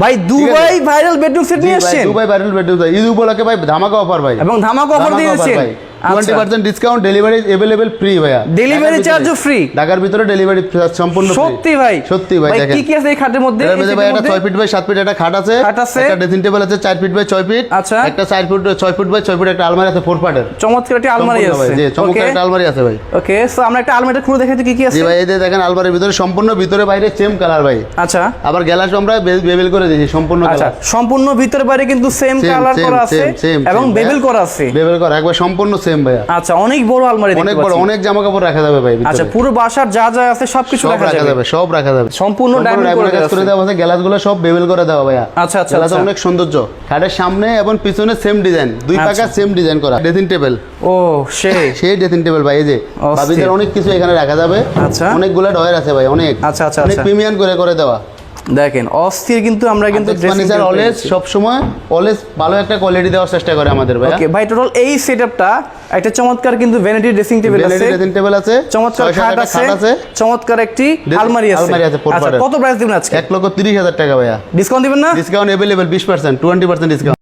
ভাই Dubai viral bedroom set নিয়ে আসছেন। দুবাই ভাইরাল বেডরুম ঈদ উপলক্ষে ভাই ধামাকা অফার ভাই, এবং ধামাকা অফার দিয়েছেন। 20% ডিসকাউন্ট, ডেলিভারি अवेलेबल ফ্রি ভাইয়া, ডেলিভারি চার্জও ফ্রি, ঢাকার ভিতরে ডেলিভারি সম্পূর্ণ ফ্রি। সত্যি ভাই? সত্যি ভাই। দেখেন কি কি আছে এই খাটের মধ্যে? এর মধ্যে ভাই একটা 6 ফিট বাই 7 ফিট একটা খাট আছে, একটা ড্রেসিং টেবিল আছে 4 ফিট বাই 6 ফিট, আচ্ছা, একটা 4 ফিট 6 ফিট বাই 6 ফিট একটা আলমারি আছে 4 পার্টের, চমৎকার একটা আলমারি আছে। জি চমৎকার একটা আলমারি আছে ভাই। ওকে, সো আমরা একটা আলমারিটা খুলে দেখাই তো কি কি আছে। জি ভাই, এই যে দেখেন আলমারির ভিতরে সম্পূর্ণ ভিতরে বাইরে সেম কালার ভাই। আচ্ছা, আবার গ্লাস আমরা বেবেল করে দিয়েছি সম্পূর্ণ কালার। আচ্ছা, সম্পূর্ণ ভিতরে বাইরে কিন্তু সেম কালার করা আছে এবং বেবেল করা আছে। বেবেল করা একবার সম্পূর্ণ সেম ভাইয়া। আচ্ছা, অনেক বড় আলমারি, অনেক বড়, অনেক জামা কাপড় রাখা যাবে ভাই ভিতরে। আচ্ছা, পুরো বাসার যা যা আছে সবকিছু রাখা যাবে, সব রাখা যাবে, সম্পূর্ণ ডায়মন্ড করে দেওয়া আছে। গ্লাসগুলো সব বেবেল করে দেওয়া ভাইয়া। আচ্ছা আচ্ছা, গ্লাস অনেক সৌন্দর্য। খাটের সামনে এবং পিছনে সেম ডিজাইন, দুই পাকা সেম ডিজাইন করা ড্রেসিং টেবিল। ও সেই ড্রেসিং টেবিল ভাই, এই যে ভাবিদের অনেক কিছু এখানে রাখা যাবে। আচ্ছা, অনেকগুলো ডয়ার আছে ভাই, অনেক। আচ্ছা আচ্ছা, অনেক প্রিমিয়াম করে দেওয়া। দেখেন অস্থির, কিন্তু আমরা কিন্তু ফার্নিচার অলওয়েজ সব সময় অলওয়েজ ভালো একটা কোয়ালিটি দেওয়ার চেষ্টা করে আমাদের ভাই। ওকে ভাই, টোটাল এই সেটআপটা একটা চমৎকার কিন্তু ভ্যানিটি ড্রেসিং টেবিল আছে, ড্রেসিং টেবিল আছে, চমৎকার খাট আছে, চমৎকার একটি আলমারি আছে। আচ্ছা, কত প্রাইস দিবেন আজকে? 1,30,000 টাকা ভাইয়া। ডিসকাউন্ট দিবেন না? Discount available 20%, 20% discount.